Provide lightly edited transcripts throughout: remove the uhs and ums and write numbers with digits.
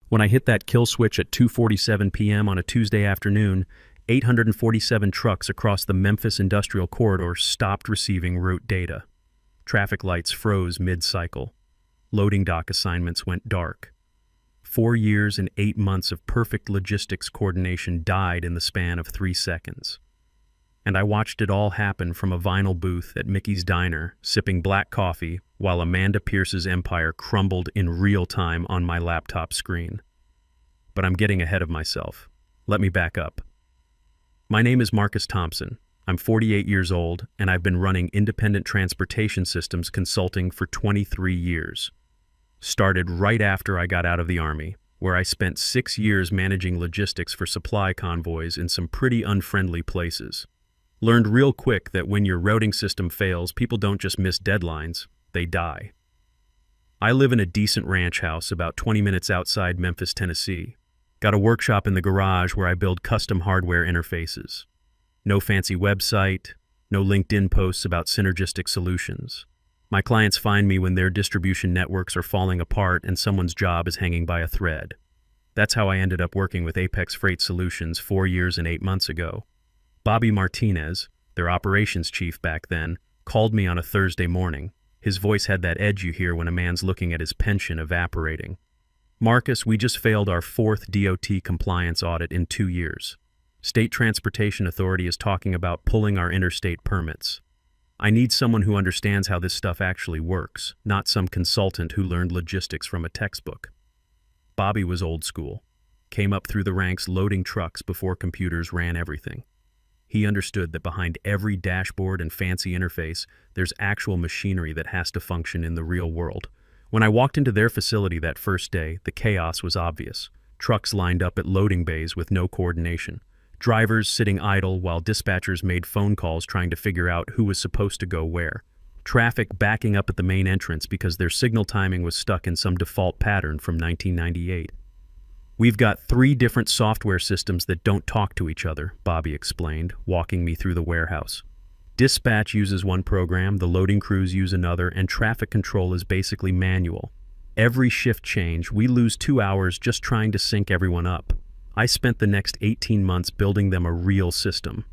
When I hit that kill switch at 2:47 p.m. on a Tuesday afternoon, 847 trucks across the Memphis Industrial Corridor stopped receiving route data. Traffic lights froze mid-cycle. Loading dock assignments went dark. 4 years and 8 months of perfect logistics coordination died in the span of 3 seconds. And I watched it all happen from a vinyl booth at Mickey's Diner, sipping black coffee, while Amanda Pierce's empire crumbled in real time on my laptop screen. But I'm getting ahead of myself. Let me back up. My name is Marcus Thompson. I'm 48 years old, and I've been running independent transportation systems consulting for 23 years. Started right after I got out of the Army, where I spent 6 years managing logistics for supply convoys in some pretty unfriendly places. Learned real quick that when your routing system fails, people don't just miss deadlines, they die. I live in a decent ranch house about 20 minutes outside Memphis, Tennessee. Got a workshop in the garage where I build custom hardware interfaces. No fancy website, no LinkedIn posts about synergistic solutions. My clients find me when their distribution networks are falling apart and someone's job is hanging by a thread. That's how I ended up working with Apex Freight Solutions 4 years and 8 months ago. Bobby Martinez, their operations chief back then, called me on a Thursday morning. His voice had that edge you hear when a man's looking at his pension evaporating. Marcus, we just failed our 4th DOT compliance audit in 2 years. State Transportation Authority is talking about pulling our interstate permits. I need someone who understands how this stuff actually works, not some consultant who learned logistics from a textbook. Bobby was old school. Came up through the ranks loading trucks before computers ran everything. He understood that behind every dashboard and fancy interface, there's actual machinery that has to function in the real world. When I walked into their facility that first day, the chaos was obvious. Trucks lined up at loading bays with no coordination. Drivers sitting idle while dispatchers made phone calls trying to figure out who was supposed to go where. Traffic backing up at the main entrance because their signal timing was stuck in some default pattern from 1998. We've got 3 different software systems that don't talk to each other, Bobby explained, walking me through the warehouse. Dispatch uses one program, the loading crews use another, and traffic control is basically manual. Every shift change, we lose 2 hours just trying to sync everyone up. I spent the next 18 months building them a real system.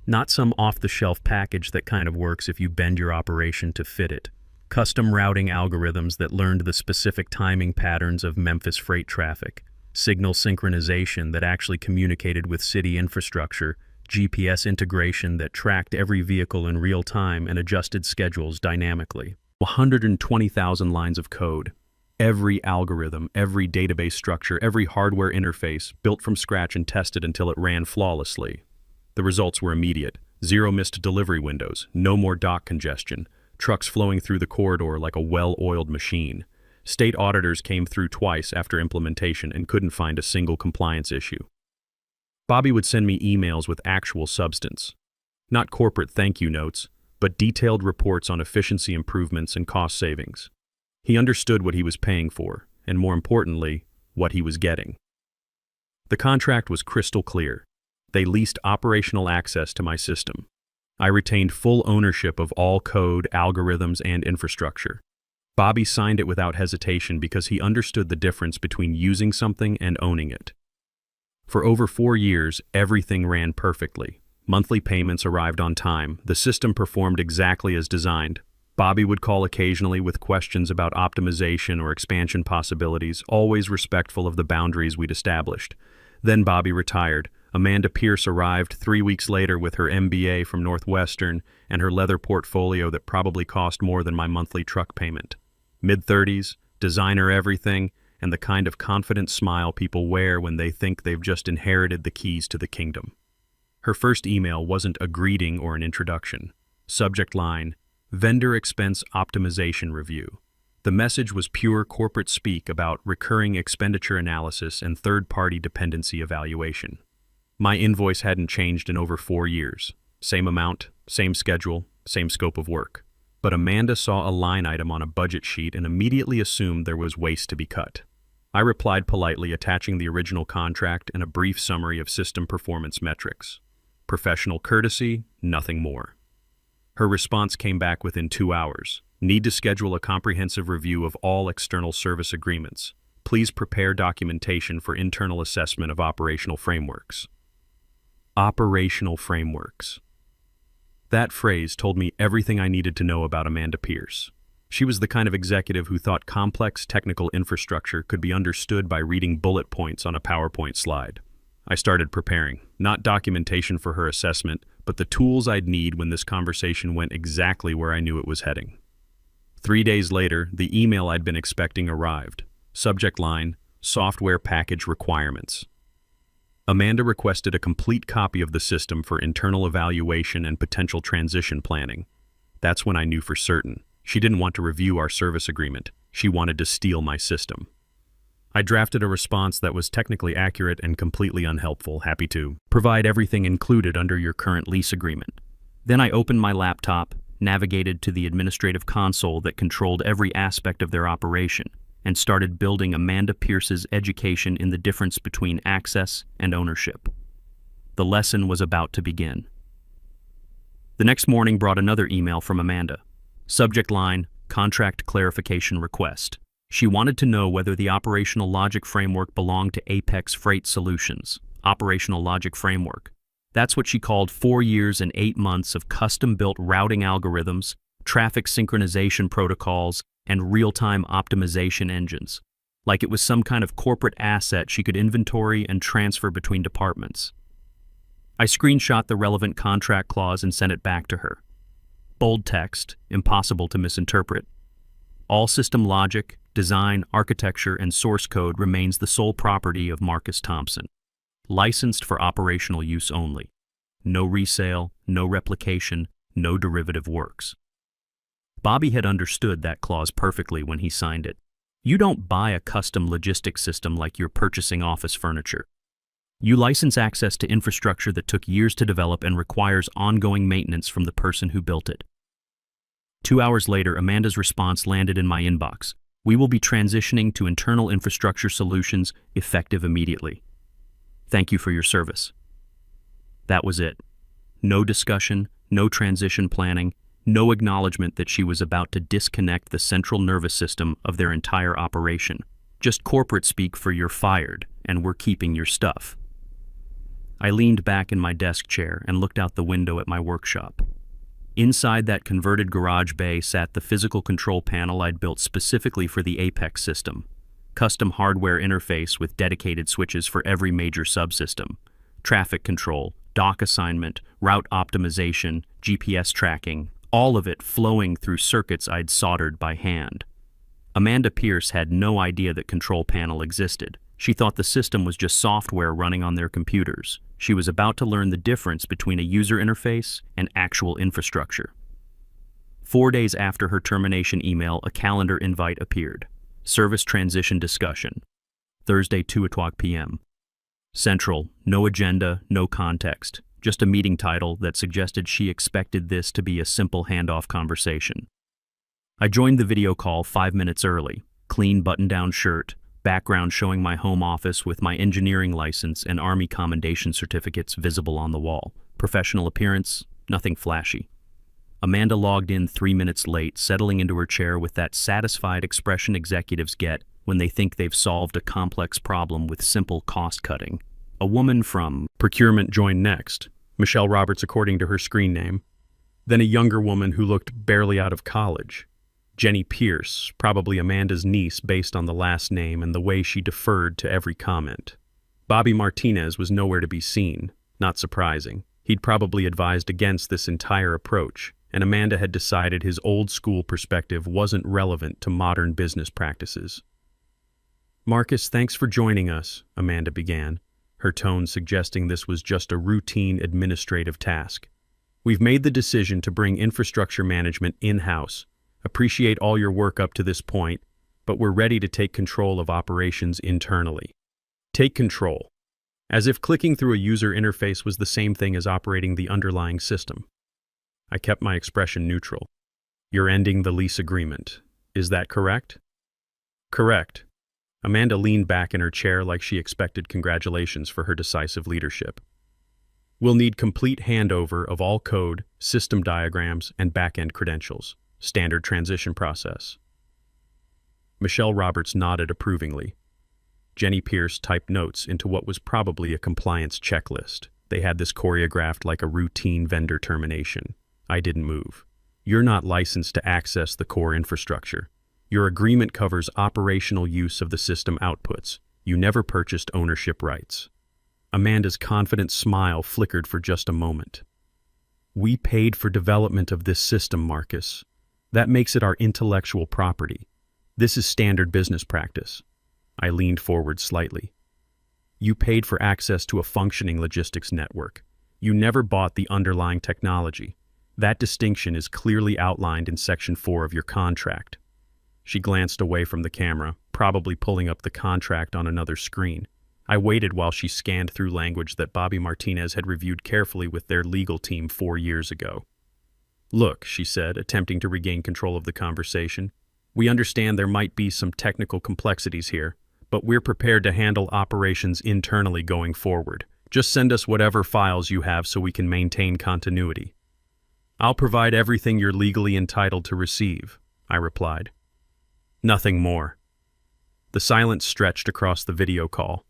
Not some off-the-shelf package that kind of works if you bend your operation to fit it. Custom routing algorithms that learned the specific timing patterns of Memphis freight traffic. Signal synchronization that actually communicated with city infrastructure, GPS integration that tracked every vehicle in real time and adjusted schedules dynamically. 120,000 lines of code. Every algorithm, every database structure, every hardware interface built from scratch and tested until it ran flawlessly. The results were immediate. 0 missed delivery windows, no more dock congestion, trucks flowing through the corridor like a well-oiled machine. State auditors came through twice after implementation and couldn't find a single compliance issue. Bobby would send me emails with actual substance. Not corporate thank you notes, but detailed reports on efficiency improvements and cost savings. He understood what he was paying for, and more importantly, what he was getting. The contract was crystal clear. They leased operational access to my system. I retained full ownership of all code, algorithms, and infrastructure. Bobby signed it without hesitation because he understood the difference between using something and owning it. For over 4 years, everything ran perfectly. Monthly payments arrived on time. The system performed exactly as designed. Bobby would call occasionally with questions about optimization or expansion possibilities, always respectful of the boundaries we'd established. Then Bobby retired. Amanda Pierce arrived 3 weeks later with her MBA from Northwestern and her leather portfolio that probably cost more than my monthly truck payment. Mid-30s, designer everything, and the kind of confident smile people wear when they think they've just inherited the keys to the kingdom. Her first email wasn't a greeting or an introduction. Subject line, Vendor Expense Optimization Review. The message was pure corporate speak about recurring expenditure analysis and third-party dependency evaluation. My invoice hadn't changed in over 4 years. Same amount, same schedule, same scope of work. But Amanda saw a line item on a budget sheet and immediately assumed there was waste to be cut. I replied politely, attaching the original contract and a brief summary of system performance metrics. Professional courtesy, nothing more. Her response came back within 2 hours. Need to schedule a comprehensive review of all external service agreements. Please prepare documentation for internal assessment of operational frameworks. Operational frameworks. That phrase told me everything I needed to know about Amanda Pierce. She was the kind of executive who thought complex technical infrastructure could be understood by reading bullet points on a PowerPoint slide. I started preparing, not documentation for her assessment, but the tools I'd need when this conversation went exactly where I knew it was heading. 3 days later, the email I'd been expecting arrived. Subject line, software package requirements. Amanda requested a complete copy of the system for internal evaluation and potential transition planning. That's when I knew for certain. She didn't want to review our service agreement. She wanted to steal my system. I drafted a response that was technically accurate and completely unhelpful, happy to provide everything included under your current lease agreement. Then I opened my laptop, navigated to the administrative console that controlled every aspect of their operation, and started building Amanda Pierce's education in the difference between access and ownership. The lesson was about to begin. The next morning brought another email from Amanda. Subject line, contract clarification request. She wanted to know whether the operational logic framework belonged to Apex Freight Solutions. Operational logic framework. That's what she called 4 years and 8 months of custom-built routing algorithms, traffic synchronization protocols, and real-time optimization engines. Like it was some kind of corporate asset she could inventory and transfer between departments. I screenshot the relevant contract clause and sent it back to her. Bold text, impossible to misinterpret. All system logic, design, architecture, and source code remains the sole property of Marcus Thompson. Licensed for operational use only. No resale, no replication, no derivative works. Bobby had understood that clause perfectly when he signed it. You don't buy a custom logistics system like you're purchasing office furniture. You license access to infrastructure that took years to develop and requires ongoing maintenance from the person who built it. 2 hours later, Amanda's response landed in my inbox. We will be transitioning to internal infrastructure solutions effective immediately. Thank you for your service. That was it. No discussion, no transition planning, no acknowledgement that she was about to disconnect the central nervous system of their entire operation. Just corporate speak for "you're fired, and we're keeping your stuff." I leaned back in my desk chair and looked out the window at my workshop. Inside that converted garage bay sat the physical control panel I'd built specifically for the Apex system. Custom hardware interface with dedicated switches for every major subsystem. Traffic control, dock assignment, route optimization, GPS tracking, all of it flowing through circuits I'd soldered by hand. Amanda Pierce had no idea that control panel existed. She thought the system was just software running on their computers. She was about to learn the difference between a user interface and actual infrastructure. 4 days after her termination email, a calendar invite appeared. Service transition discussion. Thursday, 2:00 p.m. Central, no agenda, no context. Just a meeting title that suggested she expected this to be a simple handoff conversation. I joined the video call 5 minutes early. Clean button-down shirt, background showing my home office with my engineering license and Army commendation certificates visible on the wall. Professional appearance, nothing flashy. Amanda logged in 3 minutes late, settling into her chair with that satisfied expression executives get when they think they've solved a complex problem with simple cost-cutting. A woman from procurement joined next, Michelle Roberts according to her screen name. Then a younger woman who looked barely out of college. Jenny Pierce, probably Amanda's niece based on the last name and the way she deferred to every comment. Bobby Martinez was nowhere to be seen, not surprising. He'd probably advised against this entire approach, and Amanda had decided his old-school perspective wasn't relevant to modern business practices. "Marcus, thanks for joining us," Amanda began, her tone suggesting this was just a routine administrative task. "We've made the decision to bring infrastructure management in-house. Appreciate all your work up to this point, but we're ready to take control of operations internally." Take control. As if clicking through a user interface was the same thing as operating the underlying system. I kept my expression neutral. "You're ending the lease agreement. Is that correct?" "Correct." Amanda leaned back in her chair like she expected congratulations for her decisive leadership. "We'll need complete handover of all code, system diagrams, and back-end credentials. Standard transition process." Michelle Roberts nodded approvingly. Jenny Pierce typed notes into what was probably a compliance checklist. They had this choreographed like a routine vendor termination. I didn't move. You're not licensed to access the core infrastructure. Your agreement covers operational use of the system outputs. You never purchased ownership rights. Amanda's confident smile flickered for just a moment. We paid for development of this system, Marcus. That makes it our intellectual property. This is standard business practice. I leaned forward slightly. You paid for access to a functioning logistics network. You never bought the underlying technology. That distinction is clearly outlined in Section 4 of your contract. She glanced away from the camera, probably pulling up the contract on another screen. I waited while she scanned through language that Bobby Martinez had reviewed carefully with their legal team 4 years ago. Look, she said, attempting to regain control of the conversation. We understand there might be some technical complexities here, but we're prepared to handle operations internally going forward. Just send us whatever files you have so we can maintain continuity. I'll provide everything you're legally entitled to receive, I replied. Nothing more. The silence stretched across the video call.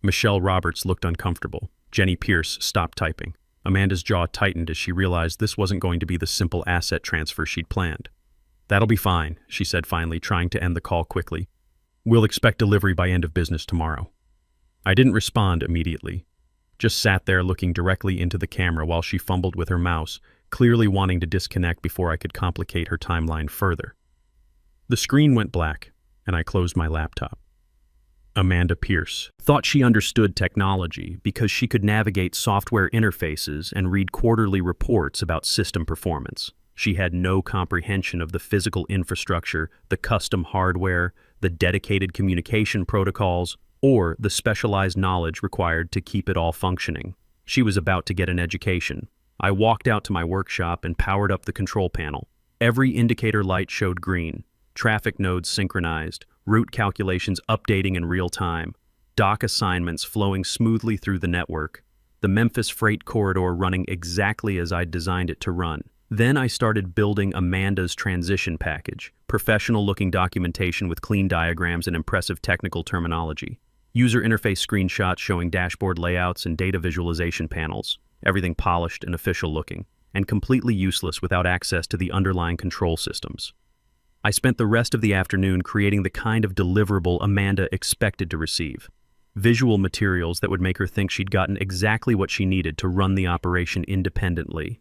Michelle Roberts looked uncomfortable. Jenny Pierce stopped typing. Amanda's jaw tightened as she realized this wasn't going to be the simple asset transfer she'd planned. That'll be fine, she said finally, trying to end the call quickly. We'll expect delivery by end of business tomorrow. I didn't respond immediately. Just sat there looking directly into the camera while she fumbled with her mouse, clearly wanting to disconnect before I could complicate her timeline further. The screen went black, and I closed my laptop. Amanda Pierce thought she understood technology because she could navigate software interfaces and read quarterly reports about system performance. She had no comprehension of the physical infrastructure, the custom hardware, the dedicated communication protocols, or the specialized knowledge required to keep it all functioning. She was about to get an education. I walked out to my workshop and powered up the control panel. Every indicator light showed green, traffic nodes synchronized, route calculations updating in real time, dock assignments flowing smoothly through the network, the Memphis freight corridor running exactly as I'd designed it to run. Then I started building Amanda's transition package, professional-looking documentation with clean diagrams and impressive technical terminology. User interface screenshots showing dashboard layouts and data visualization panels, everything polished and official-looking, and completely useless without access to the underlying control systems. I spent the rest of the afternoon creating the kind of deliverable Amanda expected to receive. Visual materials that would make her think she'd gotten exactly what she needed to run the operation independently.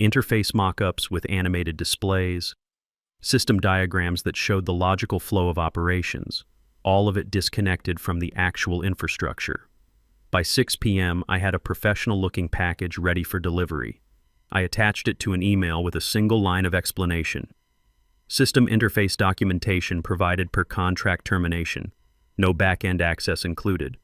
Interface mock-ups with animated displays, system diagrams that showed the logical flow of operations, all of it disconnected from the actual infrastructure. By 6 p.m., I had a professional-looking package ready for delivery. I attached it to an email with a single line of explanation. System interface documentation provided per contract termination. No back-end access included.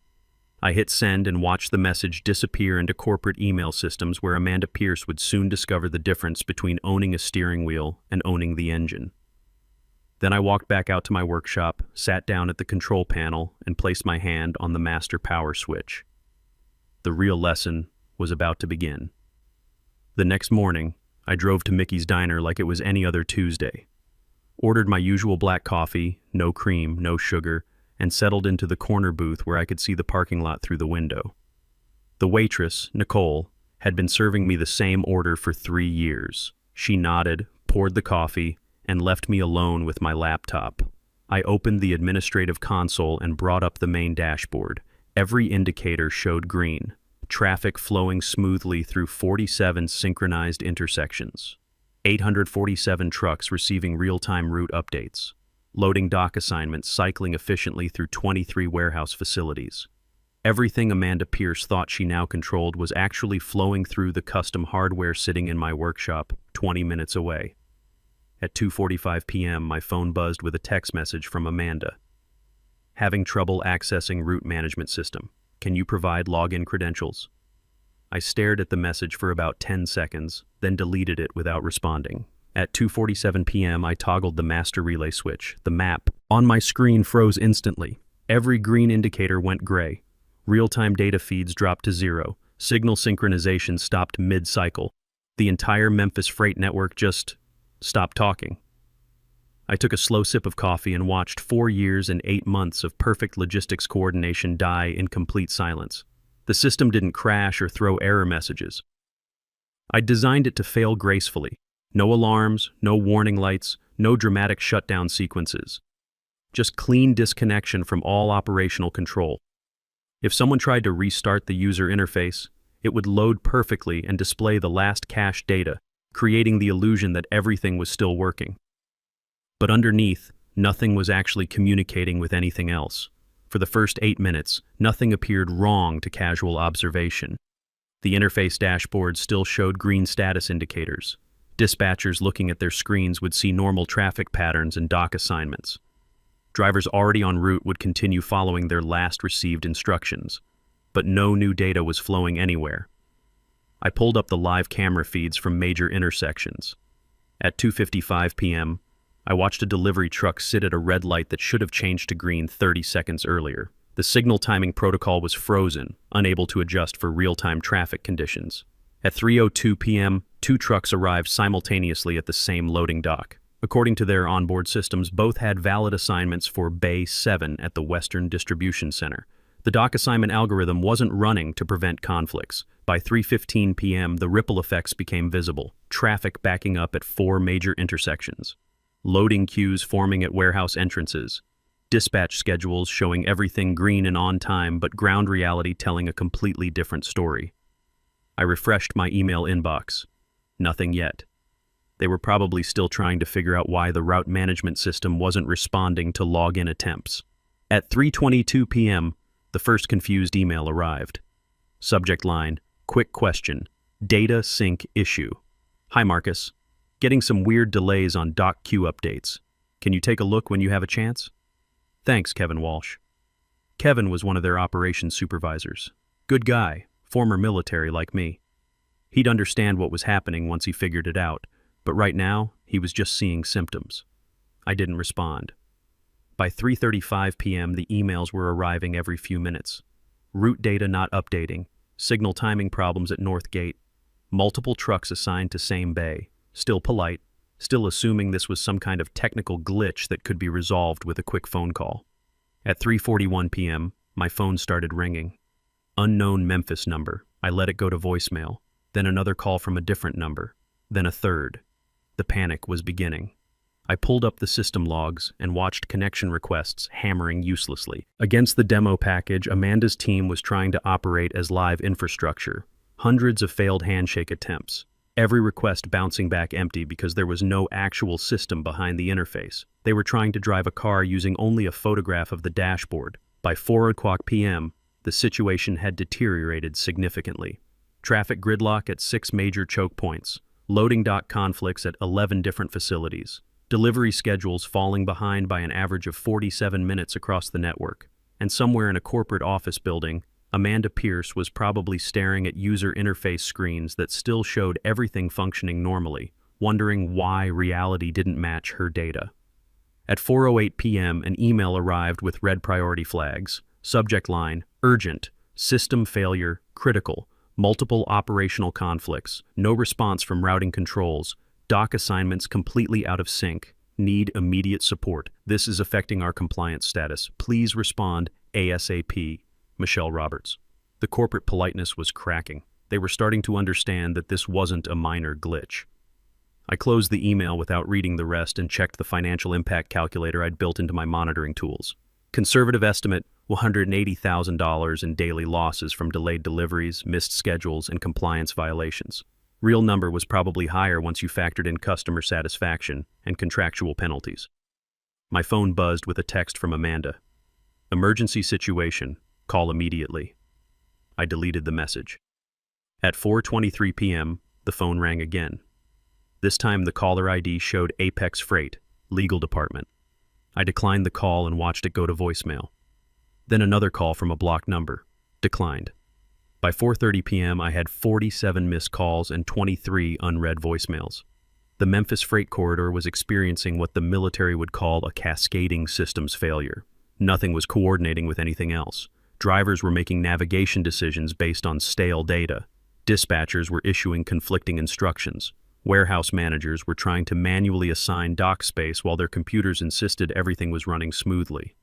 I hit send and watched the message disappear into corporate email systems where Amanda Pierce would soon discover the difference between owning a steering wheel and owning the engine. Then I walked back out to my workshop, sat down at the control panel, and placed my hand on the master power switch. The real lesson was about to begin. The next morning, I drove to Mickey's Diner like it was any other Tuesday. Ordered my usual black coffee, no cream, no sugar, and settled into the corner booth where I could see the parking lot through the window. The waitress, Nicole, had been serving me the same order for 3 years. She nodded, poured the coffee, and left me alone with my laptop. I opened the administrative console and brought up the main dashboard. Every indicator showed green, traffic flowing smoothly through 47 synchronized intersections. 847 trucks receiving real-time route updates. Loading dock assignments cycling efficiently through 23 warehouse facilities. Everything Amanda Pierce thought she now controlled was actually flowing through the custom hardware sitting in my workshop 20 minutes away. At 2:45 p.m., my phone buzzed with a text message from Amanda. Having trouble accessing route management system. Can you provide login credentials? I stared at the message for about 10 seconds, then deleted it without responding. At 2:47 p.m., I toggled the master relay switch. The map on my screen froze instantly. Every green indicator went gray. Real-time data feeds dropped to 0. Signal synchronization stopped mid-cycle. The entire Memphis freight network just stopped talking. I took a slow sip of coffee and watched 4 years and 8 months of perfect logistics coordination die in complete silence. The system didn't crash or throw error messages. I designed it to fail gracefully. No alarms, no warning lights, no dramatic shutdown sequences. Just clean disconnection from all operational control. If someone tried to restart the user interface, it would load perfectly and display the last cached data, creating the illusion that everything was still working. But underneath, nothing was actually communicating with anything else. For the first 8 minutes, nothing appeared wrong to casual observation. The interface dashboard still showed green status indicators. Dispatchers looking at their screens would see normal traffic patterns and dock assignments. Drivers already en route would continue following their last received instructions, but no new data was flowing anywhere. I pulled up the live camera feeds from major intersections. At 2:55 p.m., I watched a delivery truck sit at a red light that should have changed to green 30 seconds earlier. The signal timing protocol was frozen, unable to adjust for real-time traffic conditions. At 3:02 p.m., 2 trucks arrived simultaneously at the same loading dock. According to their onboard systems, both had valid assignments for Bay 7 at the Western Distribution Center. The dock assignment algorithm wasn't running to prevent conflicts. By 3:15 p.m., the ripple effects became visible, traffic backing up at 4 major intersections, loading queues forming at warehouse entrances, dispatch schedules showing everything green and on time, but ground reality telling a completely different story. I refreshed my email inbox. Nothing yet. They were probably still trying to figure out why the route management system wasn't responding to login attempts. At 3:22 p.m., the first confused email arrived. Subject line, quick question, data sync issue. Hi Marcus, getting some weird delays on dock queue updates. Can you take a look when you have a chance? Thanks, Kevin Walsh. Kevin was one of their operations supervisors. Good guy, former military like me. He'd understand what was happening once he figured it out, but right now, he was just seeing symptoms. I didn't respond. By 3:35 p.m., the emails were arriving every few minutes. Route data not updating, signal timing problems at North Gate, multiple trucks assigned to same bay, still polite, still assuming this was some kind of technical glitch that could be resolved with a quick phone call. At 3:41 p.m., my phone started ringing. Unknown Memphis number. I let it go to voicemail. Then another call from a different number. Then a third. The panic was beginning. I pulled up the system logs and watched connection requests hammering uselessly. Against the demo package, Amanda's team was trying to operate as live infrastructure. Hundreds of failed handshake attempts. Every request bouncing back empty because there was no actual system behind the interface. They were trying to drive a car using only a photograph of the dashboard. By 4:00 p.m., the situation had deteriorated significantly. Traffic gridlock at 6 major choke points. Loading dock conflicts at 11 different facilities. Delivery schedules falling behind by an average of 47 minutes across the network. And somewhere in a corporate office building, Amanda Pierce was probably staring at user interface screens that still showed everything functioning normally, wondering why reality didn't match her data. At 4:08 p.m., an email arrived with red priority flags. Subject line, urgent, system failure, critical, multiple operational conflicts, no response from routing controls, dock assignments completely out of sync, need immediate support. This is affecting our compliance status. Please respond ASAP. Michelle Roberts. The corporate politeness was cracking. They were starting to understand that this wasn't a minor glitch. I closed the email without reading the rest and checked the financial impact calculator I'd built into my monitoring tools. Conservative estimate, $180,000 in daily losses from delayed deliveries, missed schedules, and compliance violations. Real number was probably higher once you factored in customer satisfaction and contractual penalties. My phone buzzed with a text from Amanda. Emergency situation. Call immediately. I deleted the message. At 4:23 p.m., the phone rang again. This time the caller ID showed Apex Freight, Legal Department. I declined the call and watched it go to voicemail. Then another call from a blocked number. Declined. By 4:30 p.m., I had 47 missed calls and 23 unread voicemails. The Memphis Freight Corridor was experiencing what the military would call a cascading systems failure. Nothing was coordinating with anything else. Drivers were making navigation decisions based on stale data. Dispatchers were issuing conflicting instructions. Warehouse managers were trying to manually assign dock space while their computers insisted everything was running smoothly.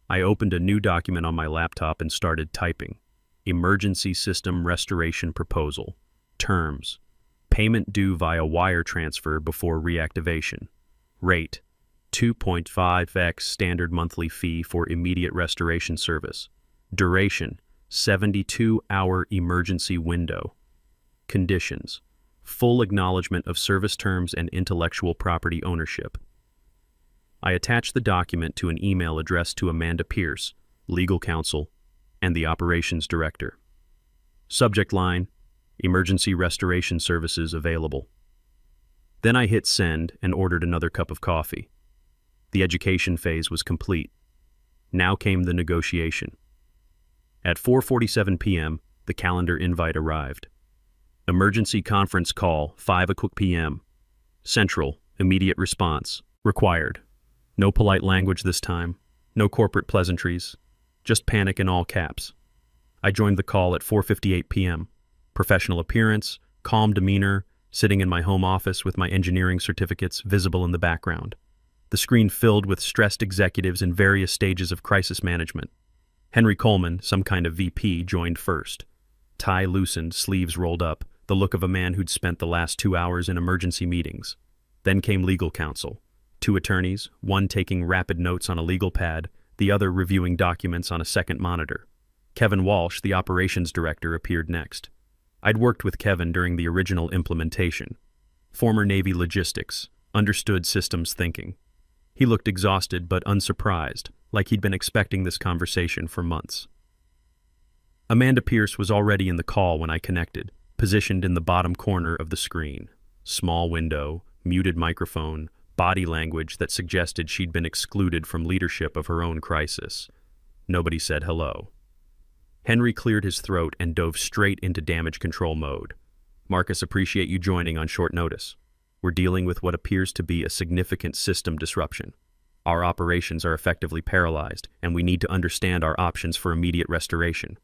I opened a new document on my laptop and started typing. Emergency System Restoration Proposal. Terms. Payment due via wire transfer before reactivation. Rate. 2.5x standard monthly fee for immediate restoration service. Duration. 72-hour emergency window. Conditions. Full acknowledgement of service terms and intellectual property ownership. I attached the document to an email addressed to Amanda Pierce, legal counsel, and the operations director. Subject line, emergency restoration services available. Then I hit send and ordered another cup of coffee. The education phase was complete. Now came the negotiation. At 4:47 p.m., the calendar invite arrived. Emergency conference call, 5 p.m. Central, immediate response, required. No polite language this time, no corporate pleasantries, just panic in all caps. I joined the call at 4:58 p.m. Professional appearance, calm demeanor, sitting in my home office with my engineering certificates visible in the background. The screen filled with stressed executives in various stages of crisis management. Henry Coleman, some kind of VP, joined first. Tie loosened, sleeves rolled up, the look of a man who'd spent the last 2 hours in emergency meetings. Then came legal counsel. 2 attorneys, one taking rapid notes on a legal pad, the other reviewing documents on a second monitor. Kevin Walsh, the operations director, appeared next. I'd worked with Kevin during the original implementation. Former Navy logistics, understood systems thinking. He looked exhausted but unsurprised, like he'd been expecting this conversation for months. Amanda Pierce was already in the call when I connected, positioned in the bottom corner of the screen. Small window, muted microphone, body language that suggested she'd been excluded from leadership of her own crisis. Nobody said hello. Henry cleared his throat and dove straight into damage control mode. Marcus, appreciate you joining on short notice. We're dealing with what appears to be a significant system disruption. Our operations are effectively paralyzed, and we need to understand our options for immediate restoration.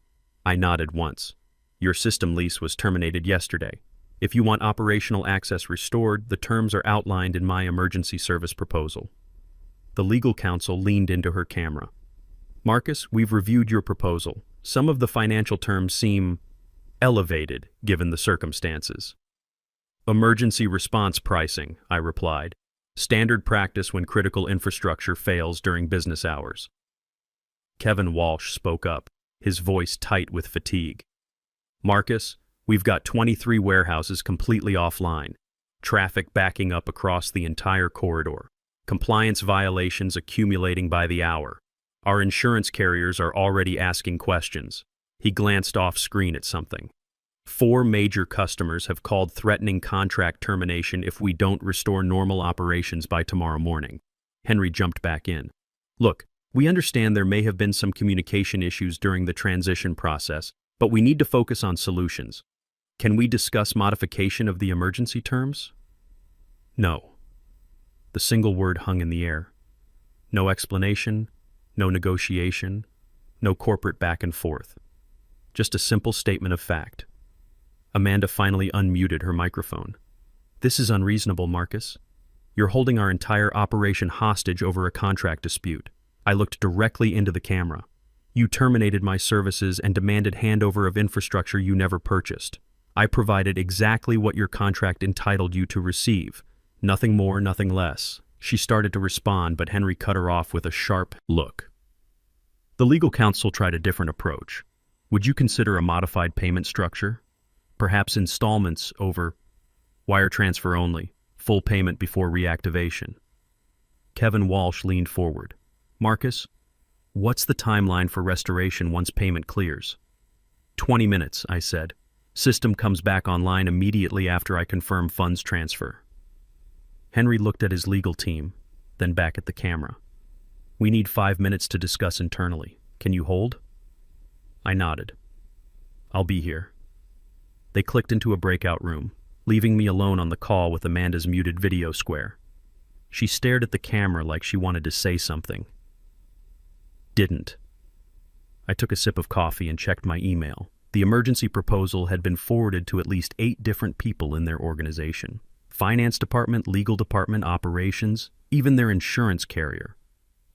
I nodded once. Your system lease was terminated yesterday. If you want operational access restored, the terms are outlined in my emergency service proposal. The legal counsel leaned into her camera. Marcus, we've reviewed your proposal. Some of the financial terms seem elevated given the circumstances. Emergency response pricing, I replied. Standard practice when critical infrastructure fails during business hours. Kevin Walsh spoke up, his voice tight with fatigue. Marcus, we've got 23 warehouses completely offline. Traffic backing up across the entire corridor. Compliance violations accumulating by the hour. Our insurance carriers are already asking questions. He glanced off screen at something. 4 major customers have called threatening contract termination if we don't restore normal operations by tomorrow morning. Henry jumped back in. Look, we understand there may have been some communication issues during the transition process, but we need to focus on solutions. Can we discuss modification of the emergency terms? No. The single word hung in the air. No explanation, no negotiation, no corporate back and forth. Just a simple statement of fact. Amanda finally unmuted her microphone. This is unreasonable, Marcus. You're holding our entire operation hostage over a contract dispute. I looked directly into the camera. You terminated my services and demanded handover of infrastructure you never purchased. I provided exactly what your contract entitled you to receive. Nothing more, nothing less. She started to respond, but Henry cut her off with a sharp look. The legal counsel tried a different approach. Would you consider a modified payment structure? Perhaps installments over wire transfer only, full payment before reactivation. Kevin Walsh leaned forward. Marcus, what's the timeline for restoration once payment clears? 20 minutes, I said. System comes back online immediately after I confirm funds transfer. Henry looked at his legal team, then back at the camera. We need 5 minutes to discuss internally. Can you hold? I nodded. I'll be here. They clicked into a breakout room, leaving me alone on the call with Amanda's muted video square. She stared at the camera like she wanted to say something. Didn't. I took a sip of coffee and checked my email. The emergency proposal had been forwarded to at least 8 different people in their organization. Finance department, legal department, operations, even their insurance carrier.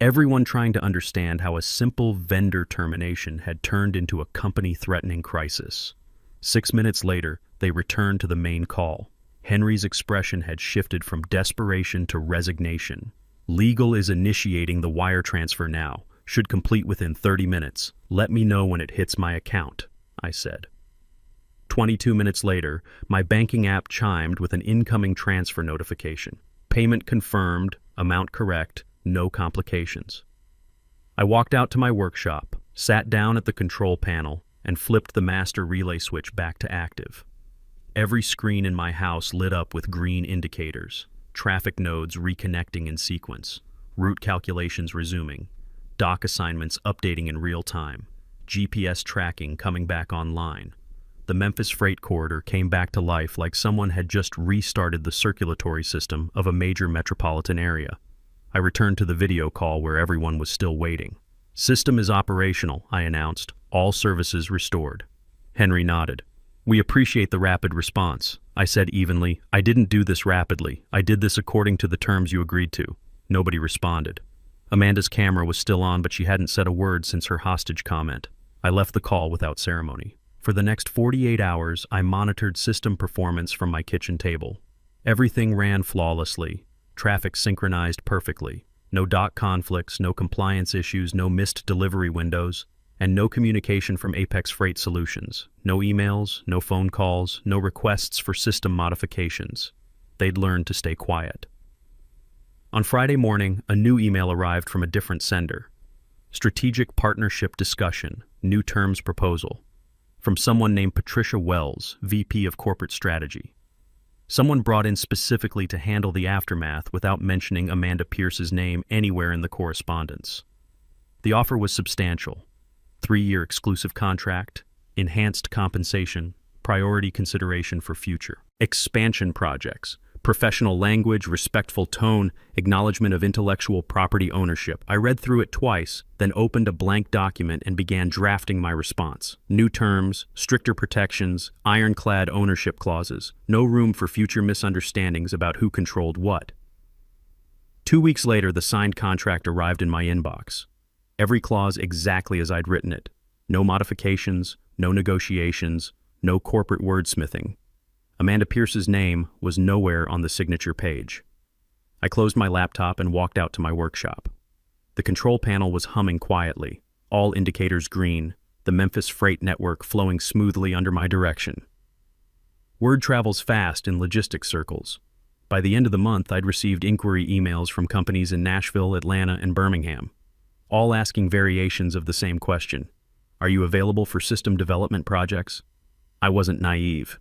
Everyone trying to understand how a simple vendor termination had turned into a company-threatening crisis. 6 minutes later, they returned to the main call. Henry's expression had shifted from desperation to resignation. Legal is initiating the wire transfer now. Should complete within 30 minutes. Let me know when it hits my account, I said. 22 minutes later, my banking app chimed with an incoming transfer notification. Payment confirmed, amount correct, no complications. I walked out to my workshop, sat down at the control panel, and flipped the master relay switch back to active. Every screen in my house lit up with green indicators, traffic nodes reconnecting in sequence, route calculations resuming, dock assignments updating in real time, GPS tracking coming back online. The Memphis freight corridor came back to life like someone had just restarted the circulatory system of a major metropolitan area. I returned to the video call where everyone was still waiting. System is operational, I announced. All services restored. Henry nodded. We appreciate the rapid response. I said evenly, I didn't do this rapidly. I did this according to the terms you agreed to. Nobody responded. Amanda's camera was still on, but she hadn't said a word since her hostage comment. I left the call without ceremony. For the next 48 hours, I monitored system performance from my kitchen table. Everything ran flawlessly. Traffic synchronized perfectly. No dock conflicts, no compliance issues, no missed delivery windows, and no communication from Apex Freight Solutions. No emails, no phone calls, no requests for system modifications. They'd learned to stay quiet. On Friday morning, a new email arrived from a different sender. Strategic Partnership Discussion, New Terms Proposal. From someone named Patricia Wells, VP of Corporate Strategy. Someone brought in specifically to handle the aftermath without mentioning Amanda Pierce's name anywhere in the correspondence. The offer was substantial. 3-year exclusive contract, enhanced compensation, priority consideration for future expansion projects, professional language, respectful tone, acknowledgement of intellectual property ownership. I read through it twice, then opened a blank document and began drafting my response. New terms, stricter protections, ironclad ownership clauses, no room for future misunderstandings about who controlled what. 2 weeks later, the signed contract arrived in my inbox. Every clause exactly as I'd written it. No modifications, no negotiations, no corporate wordsmithing. Amanda Pierce's name was nowhere on the signature page. I closed my laptop and walked out to my workshop. The control panel was humming quietly, all indicators green, the Memphis freight network flowing smoothly under my direction. Word travels fast in logistics circles. By the end of the month, I'd received inquiry emails from companies in Nashville, Atlanta, and Birmingham, all asking variations of the same question. Are you available for system development projects? I wasn't naive.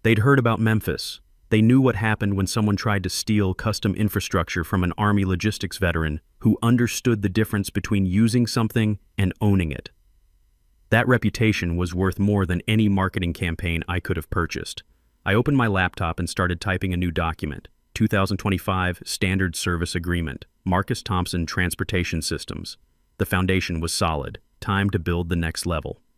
They'd heard about Memphis. They knew what happened when someone tried to steal custom infrastructure from an Army logistics veteran who understood the difference between using something and owning it. That reputation was worth more than any marketing campaign I could have purchased. I opened my laptop and started typing a new document. 2025 Standard Service Agreement, Marcus Thompson Transportation Systems. The foundation was solid. Time to build the next level.